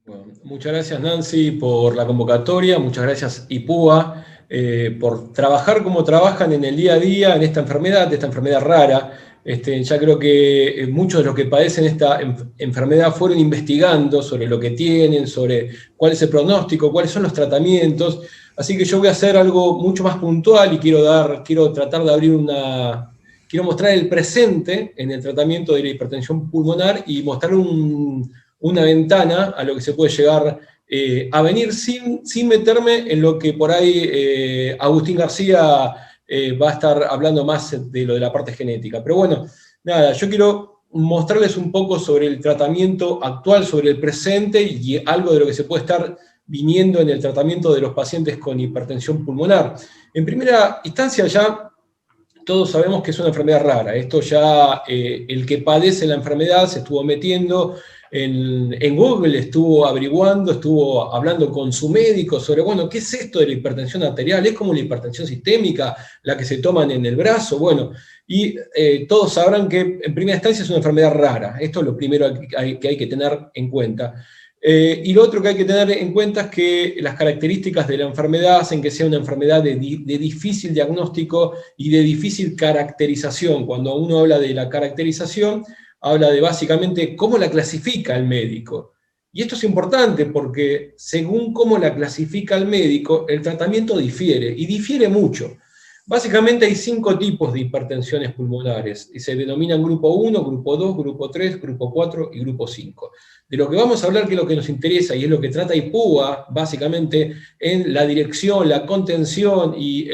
Bueno, muchas gracias Nancy por la convocatoria, muchas gracias IPUA por trabajar como trabajan en el día a día en esta enfermedad rara. Ya creo que muchos de los que padecen esta enfermedad fueron investigando sobre lo que tienen, sobre cuál es el pronóstico, cuáles son los tratamientos. Así que yo voy a hacer algo mucho más puntual y quiero tratar de quiero mostrar el presente en el tratamiento de la hipertensión pulmonar y mostrar una ventana a lo que se puede llegar a venir sin meterme en lo que por ahí Agustín García va a estar hablando más de lo de la parte genética. Pero bueno, nada, yo quiero mostrarles un poco sobre el tratamiento actual, sobre el presente y algo de lo que se puede estar viniendo en el tratamiento de los pacientes con hipertensión pulmonar. En primera instancia ya todos sabemos que es una enfermedad rara. Esto ya el que padece la enfermedad se estuvo metiendo en Google, estuvo averiguando, estuvo hablando con su médico sobre, bueno, ¿qué es esto de la hipertensión arterial? ¿Es como la hipertensión sistémica, la que se toman en el brazo? Bueno, y todos sabrán que en primera instancia es una enfermedad rara. Esto es lo primero que hay que tener en cuenta. Y lo otro que hay que tener en cuenta es que las características de la enfermedad hacen que sea una enfermedad de difícil diagnóstico y de difícil caracterización. Cuando uno habla de la caracterización, habla de básicamente cómo la clasifica el médico. Y esto es importante porque según cómo la clasifica el médico, el tratamiento difiere, y difiere mucho. Básicamente hay 5 tipos de hipertensiones pulmonares, y se denominan grupo 1, grupo 2, grupo 3, grupo 4 y grupo 5. De lo que vamos a hablar, que es lo que nos interesa y es lo que trata IPUA, básicamente en la dirección, la contención y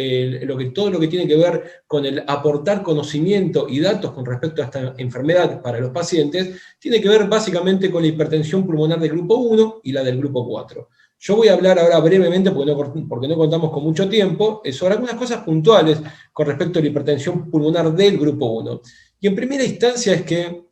todo lo que tiene que ver con el aportar conocimiento y datos con respecto a esta enfermedad para los pacientes, tiene que ver básicamente con la hipertensión pulmonar del grupo 1 y la del grupo 4. Yo voy a hablar ahora brevemente, porque no contamos con mucho tiempo, sobre algunas cosas puntuales con respecto a la hipertensión pulmonar del grupo 1. Y en primera instancia es que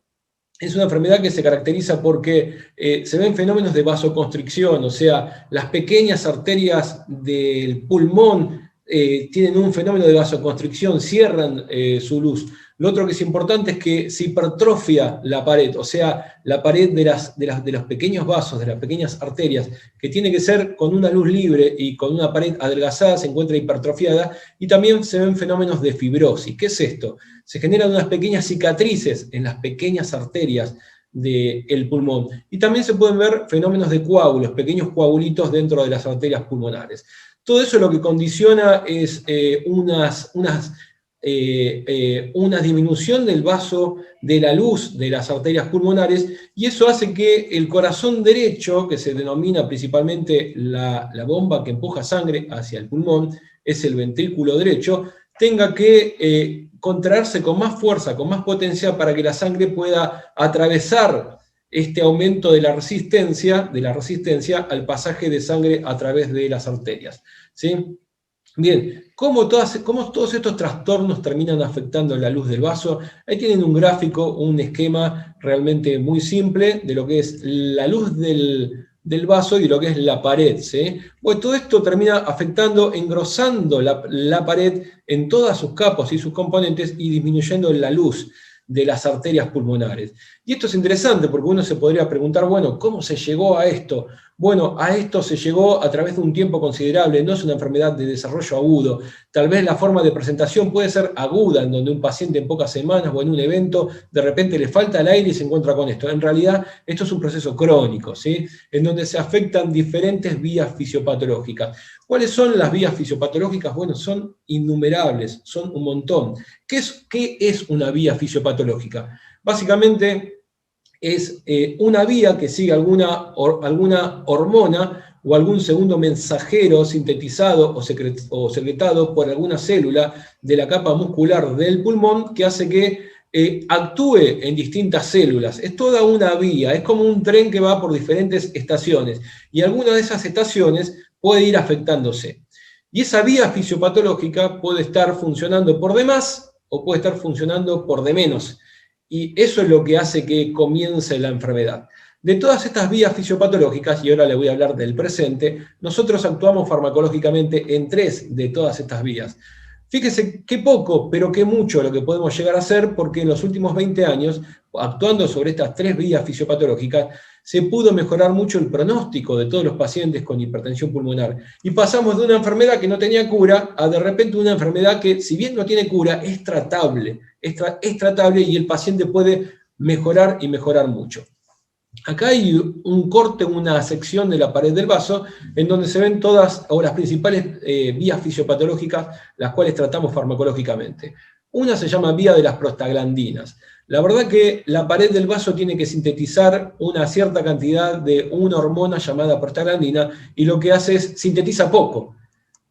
es una enfermedad que se caracteriza porque se ven fenómenos de vasoconstricción, o sea, las pequeñas arterias del pulmón tienen un fenómeno de vasoconstricción, cierran su luz. Lo otro que es importante es que se hipertrofia la pared, o sea, la pared de los pequeños vasos, de las pequeñas arterias, que tiene que ser con una luz libre y con una pared adelgazada, se encuentra hipertrofiada, y también se ven fenómenos de fibrosis. ¿Qué es esto? Se generan unas pequeñas cicatrices en las pequeñas arterias del pulmón. Y también se pueden ver fenómenos de coágulos, pequeños coagulitos dentro de las arterias pulmonares. Todo eso lo que condiciona es una disminución del vaso de la luz de las arterias pulmonares, y eso hace que el corazón derecho, que se denomina principalmente la bomba que empuja sangre hacia el pulmón, es el ventrículo derecho, tenga que contraerse con más fuerza, con más potencia, para que la sangre pueda atravesar este aumento de la resistencia al pasaje de sangre a través de las arterias. ¿Sí? Bien, ¿cómo todos estos trastornos terminan afectando la luz del vaso? Ahí tienen un gráfico, un esquema realmente muy simple de lo que es la luz del vaso y lo que es la pared. ¿Sí? Bueno, todo esto termina afectando, engrosando la pared en todas sus capas y sus componentes y disminuyendo la luz de las arterias pulmonares. Y esto es interesante porque uno se podría preguntar, bueno, ¿cómo se llegó a esto? Bueno, a esto se llegó a través de un tiempo considerable, no es una enfermedad de desarrollo agudo. Tal vez la forma de presentación puede ser aguda, en donde un paciente en pocas semanas o en un evento de repente le falta el aire y se encuentra con esto. En realidad, esto es un proceso crónico, ¿sí? En donde se afectan diferentes vías fisiopatológicas. ¿Cuáles son las vías fisiopatológicas? Bueno, son innumerables, son un montón. ¿Qué es una vía fisiopatológica? Básicamente es una vía que sigue alguna hormona o algún segundo mensajero sintetizado o secretado por alguna célula de la capa muscular del pulmón, que hace que actúe en distintas células. Es toda una vía, es como un tren que va por diferentes estaciones, y alguna de esas estaciones puede ir afectándose. Y esa vía fisiopatológica puede estar funcionando por de más o puede estar funcionando por de menos. Y eso es lo que hace que comience la enfermedad. De todas estas vías fisiopatológicas, y ahora le voy a hablar del presente, nosotros actuamos farmacológicamente en 3 de todas estas vías. Fíjese qué poco, pero qué mucho lo que podemos llegar a hacer, porque en los últimos 20 años, actuando sobre estas 3 vías fisiopatológicas, se pudo mejorar mucho el pronóstico de todos los pacientes con hipertensión pulmonar. Y pasamos de una enfermedad que no tenía cura a de repente una enfermedad que, si bien no tiene cura, es tratable. Es tratable y el paciente puede mejorar y mejorar mucho. Acá hay un corte, una sección de la pared del vaso, en donde se ven todas o las principales vías fisiopatológicas, las cuales tratamos farmacológicamente. Una se llama vía de las prostaglandinas. La verdad que la pared del vaso tiene que sintetizar una cierta cantidad de una hormona llamada prostaglandina, y lo que hace es sintetiza poco.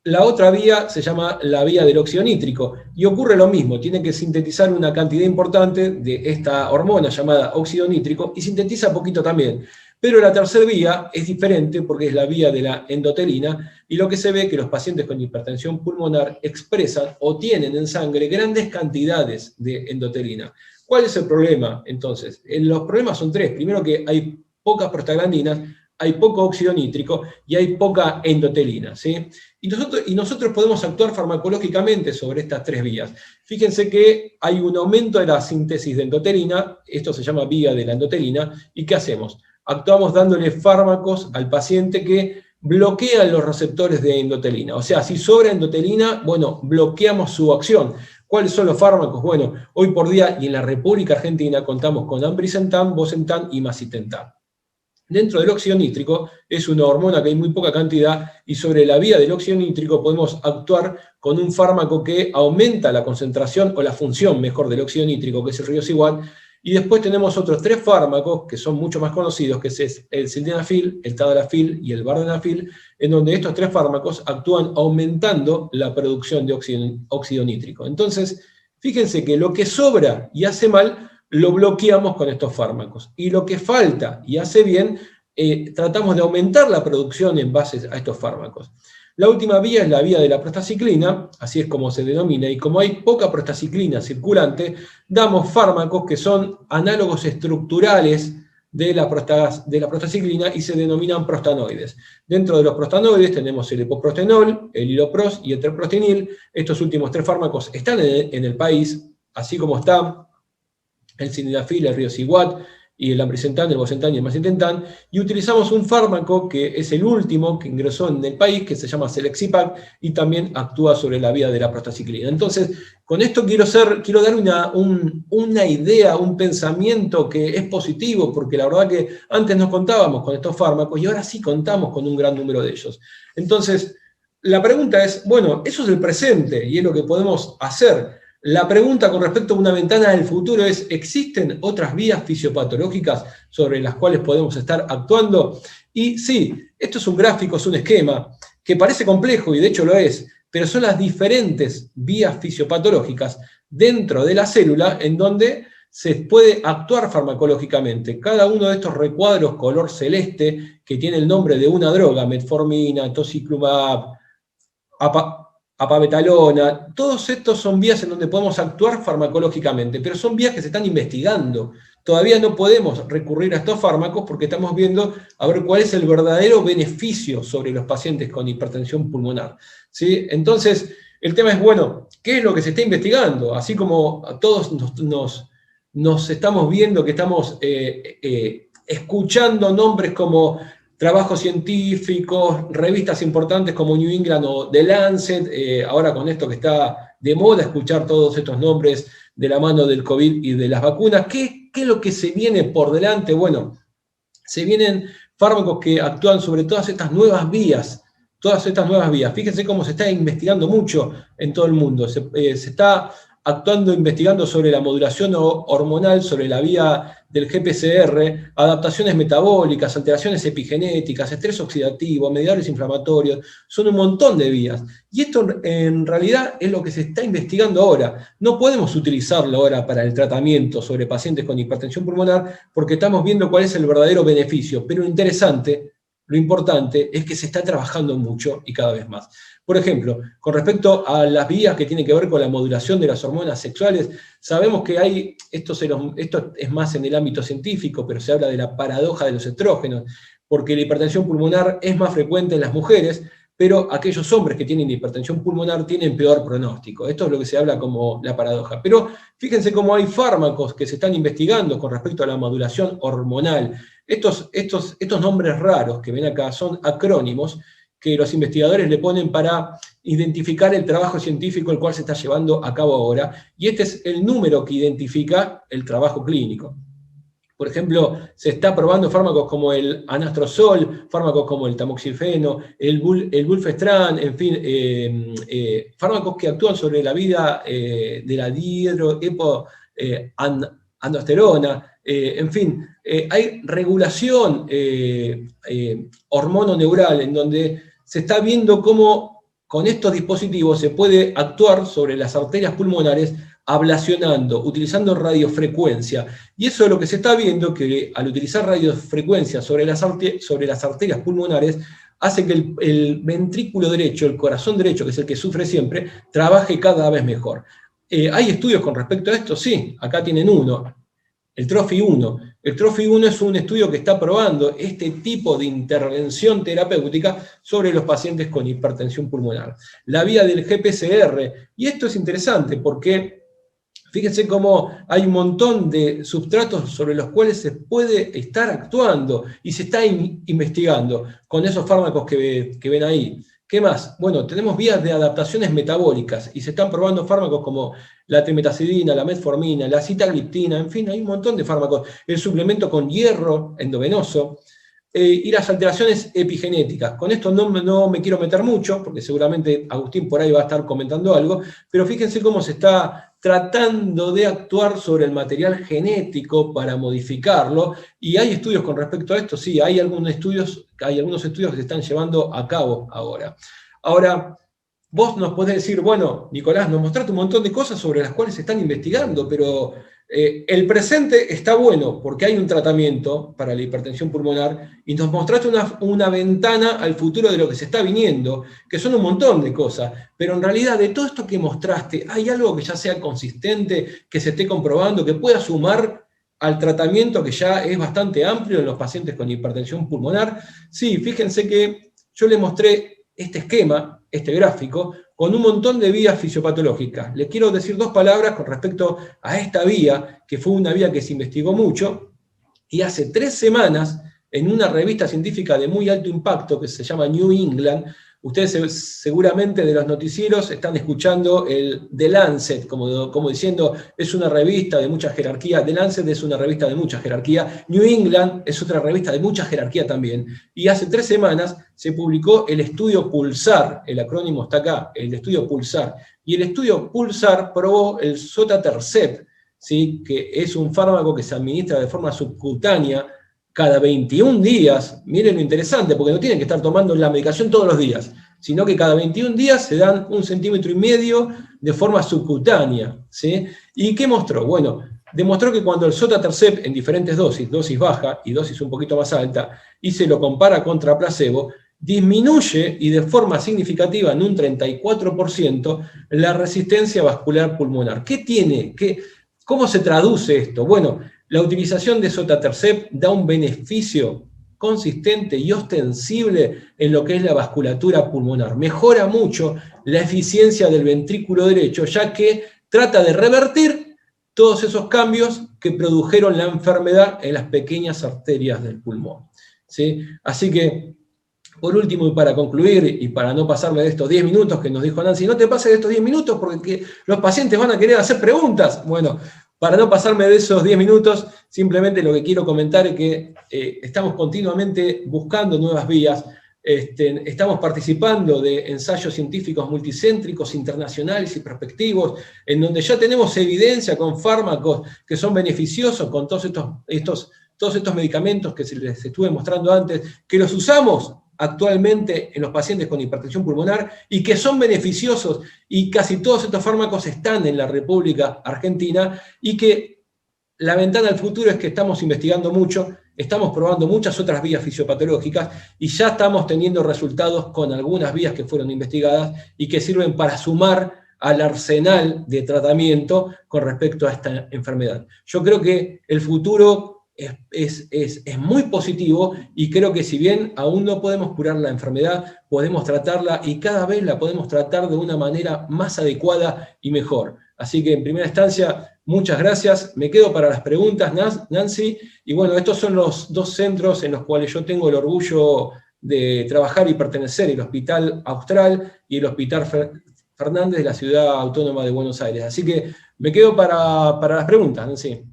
La otra vía se llama la vía del óxido nítrico, y ocurre lo mismo, tiene que sintetizar una cantidad importante de esta hormona llamada óxido nítrico, y sintetiza poquito también. Pero la tercera vía es diferente porque es la vía de la endotelina, y lo que se ve es que los pacientes con hipertensión pulmonar expresan o tienen en sangre grandes cantidades de endotelina. ¿Cuál es el problema entonces? Los problemas son tres. Primero, que hay pocas prostaglandinas, hay poco óxido nítrico y hay poca endotelina, ¿sí? Y nosotros podemos actuar farmacológicamente sobre estas tres vías. Fíjense que hay un aumento de la síntesis de endotelina, esto se llama vía de la endotelina, ¿y qué hacemos? Actuamos dándole fármacos al paciente que bloquean los receptores de endotelina. O sea, si sobra endotelina, bueno, bloqueamos su acción. ¿Cuáles son los fármacos? Bueno, hoy por día y en la República Argentina contamos con ambrisentan, bosentan y macitentan. Dentro del óxido nítrico es una hormona que hay muy poca cantidad, y sobre la vía del óxido nítrico podemos actuar con un fármaco que aumenta la concentración o la función mejor del óxido nítrico, que es el riociguat. Y después tenemos otros tres fármacos que son mucho más conocidos, que es el sildenafil, el tadalafil y el vardenafil, en donde estos tres fármacos actúan aumentando la producción de óxido nítrico. Entonces, fíjense que lo que sobra y hace mal lo bloqueamos con estos fármacos. Y lo que falta y hace bien, tratamos de aumentar la producción en base a estos fármacos. La última vía es la vía de la prostaciclina, así es como se denomina, y como hay poca prostaciclina circulante, damos fármacos que son análogos estructurales de la prostaciclina y se denominan prostanoides. Dentro de los prostanoides tenemos el epoprostenol, el hilopros y el treprostinil. Estos últimos tres fármacos están en el país, así como están el sildenafil, el riociguat y el ambrisentan, el bosentan y el macitentan, y utilizamos un fármaco que es el último que ingresó en el país, que se llama Celexipac, y también actúa sobre la vía de la prostaciclina. Entonces, con esto quiero dar una idea, un pensamiento que es positivo, porque la verdad que antes nos contábamos con estos fármacos y ahora sí contamos con un gran número de ellos. Entonces, la pregunta es, bueno, eso es el presente y es lo que podemos hacer. La pregunta con respecto a una ventana del futuro es, ¿existen otras vías fisiopatológicas sobre las cuales podemos estar actuando? Y sí, esto es un gráfico, es un esquema, que parece complejo y de hecho lo es, pero son las diferentes vías fisiopatológicas dentro de la célula en donde se puede actuar farmacológicamente. Cada uno de estos recuadros color celeste, que tiene el nombre de una droga, metformina, tocilizumab, apabetalona, todos estos son vías en donde podemos actuar farmacológicamente, pero son vías que se están investigando. Todavía no podemos recurrir a estos fármacos porque estamos viendo a ver cuál es el verdadero beneficio sobre los pacientes con hipertensión pulmonar, ¿sí? Entonces, el tema es, bueno, ¿qué es lo que se está investigando? Así como todos nos estamos viendo que estamos escuchando nombres como trabajos científicos, revistas importantes como New England o The Lancet, ahora con esto que está de moda escuchar todos estos nombres de la mano del COVID y de las vacunas. ¿Qué es lo que se viene por delante? Bueno, se vienen fármacos que actúan sobre todas estas nuevas vías, Fíjense cómo se está investigando mucho en todo el mundo. Se está investigando sobre la modulación hormonal, sobre la vía del GPCR, adaptaciones metabólicas, alteraciones epigenéticas, estrés oxidativo, mediadores inflamatorios, son un montón de vías. Y esto en realidad es lo que se está investigando ahora. No podemos utilizarlo ahora para el tratamiento sobre pacientes con hipertensión pulmonar porque estamos viendo cuál es el verdadero beneficio, pero lo importante es que se está trabajando mucho y cada vez más. Por ejemplo, con respecto a las vías que tienen que ver con la modulación de las hormonas sexuales, sabemos que hay, esto es más en el ámbito científico, pero se habla de la paradoja de los estrógenos, porque la hipertensión pulmonar es más frecuente en las mujeres, pero aquellos hombres que tienen hipertensión pulmonar tienen peor pronóstico. Esto es lo que se habla como la paradoja. Pero fíjense cómo hay fármacos que se están investigando con respecto a la modulación hormonal. Estos nombres raros que ven acá son acrónimos que los investigadores le ponen para identificar el trabajo científico el cual se está llevando a cabo ahora, y este es el número que identifica el trabajo clínico. Por ejemplo, se está probando fármacos como el anastrozol, fármacos como el tamoxifeno, el fulvestrant, en fin, fármacos que actúan sobre la vida de la dihidroepoandrosterona, en fin, hay regulación hormononeural en donde se está viendo cómo con estos dispositivos se puede actuar sobre las arterias pulmonares ablacionando, utilizando radiofrecuencia. Y eso es lo que se está viendo, que al utilizar radiofrecuencia sobre las arterias pulmonares, hace que el ventrículo derecho, el corazón derecho, que es el que sufre siempre, trabaje cada vez mejor. ¿Hay estudios con respecto a esto? Sí, acá tienen uno, el TROFI-1. El TROFI-1 es un estudio que está probando este tipo de intervención terapéutica sobre los pacientes con hipertensión pulmonar. La vía del GPCR, y esto es interesante porque fíjense cómo hay un montón de substratos sobre los cuales se puede estar actuando y se está investigando con esos fármacos que ven ahí. ¿Qué más? Bueno, tenemos vías de adaptaciones metabólicas y se están probando fármacos como la trimetazidina, la metformina, la sitagliptina, en fin, hay un montón de fármacos. El suplemento con hierro endovenoso y las alteraciones epigenéticas. Con esto no me quiero meter mucho, porque seguramente Agustín por ahí va a estar comentando algo, pero fíjense cómo se está tratando de actuar sobre el material genético para modificarlo, y hay estudios con respecto a esto, sí, hay algunos estudios que se están llevando a cabo ahora. Ahora, vos nos podés decir, bueno, Nicolás, nos mostraste un montón de cosas sobre las cuales se están investigando, pero el presente está bueno porque hay un tratamiento para la hipertensión pulmonar y nos mostraste una ventana al futuro de lo que se está viniendo, que son un montón de cosas, pero en realidad de todo esto que mostraste, ¿hay algo que ya sea consistente, que se esté comprobando, que pueda sumar al tratamiento que ya es bastante amplio en los pacientes con hipertensión pulmonar? Sí, fíjense que yo les mostré este esquema, este gráfico, con un montón de vías fisiopatológicas. Les quiero decir dos palabras con respecto a esta vía, que fue una vía que se investigó mucho, y hace 3 semanas, en una revista científica de muy alto impacto que se llama New England, ustedes seguramente de los noticieros están escuchando el The Lancet, como diciendo, es una revista de mucha jerarquía. The Lancet es una revista de mucha jerarquía. New England es otra revista de mucha jerarquía también. Y hace 3 semanas se publicó el estudio PULSAR, el acrónimo está acá, el estudio PULSAR. Y el estudio PULSAR probó el sotatercept, ¿sí? Que es un fármaco que se administra de forma subcutánea cada 21 días, miren lo interesante, porque no tienen que estar tomando la medicación todos los días, sino que cada 21 días se dan 1,5 centímetros de forma subcutánea, ¿sí? ¿Y qué mostró? Bueno, demostró que cuando el sotatercept en diferentes dosis baja y dosis un poquito más alta, y se lo compara contra placebo, disminuye y de forma significativa en un 34% la resistencia vascular pulmonar. ¿Qué tiene? ¿Cómo se traduce esto? Bueno, la utilización de sotatercept da un beneficio consistente y ostensible en lo que es la vasculatura pulmonar. Mejora mucho la eficiencia del ventrículo derecho, ya que trata de revertir todos esos cambios que produjeron la enfermedad en las pequeñas arterias del pulmón, ¿sí? Así que, por último, y para concluir, y para no pasarme de estos 10 minutos que nos dijo Nancy, no te pases de estos 10 minutos porque los pacientes van a querer hacer preguntas. Bueno, para no pasarme de esos 10 minutos, simplemente lo que quiero comentar es que estamos continuamente buscando nuevas vías, estamos participando de ensayos científicos multicéntricos, internacionales y prospectivos, en donde ya tenemos evidencia con fármacos que son beneficiosos, con todos estos medicamentos que les estuve mostrando antes, que los usamos actualmente en los pacientes con hipertensión pulmonar y que son beneficiosos, y casi todos estos fármacos están en la República Argentina, y que la ventana al futuro es que estamos investigando mucho, estamos probando muchas otras vías fisiopatológicas y ya estamos teniendo resultados con algunas vías que fueron investigadas y que sirven para sumar al arsenal de tratamiento con respecto a esta enfermedad. Yo creo que el futuro es muy positivo, y creo que si bien aún no podemos curar la enfermedad, podemos tratarla, y cada vez la podemos tratar de una manera más adecuada y mejor. Así que en primera instancia, muchas gracias. Me quedo para las preguntas, Nancy. Y bueno, estos son los dos centros en los cuales yo tengo el orgullo de trabajar y pertenecer: el Hospital Austral y el Hospital Fernández de la Ciudad Autónoma de Buenos Aires. Así que me quedo para las preguntas, Nancy.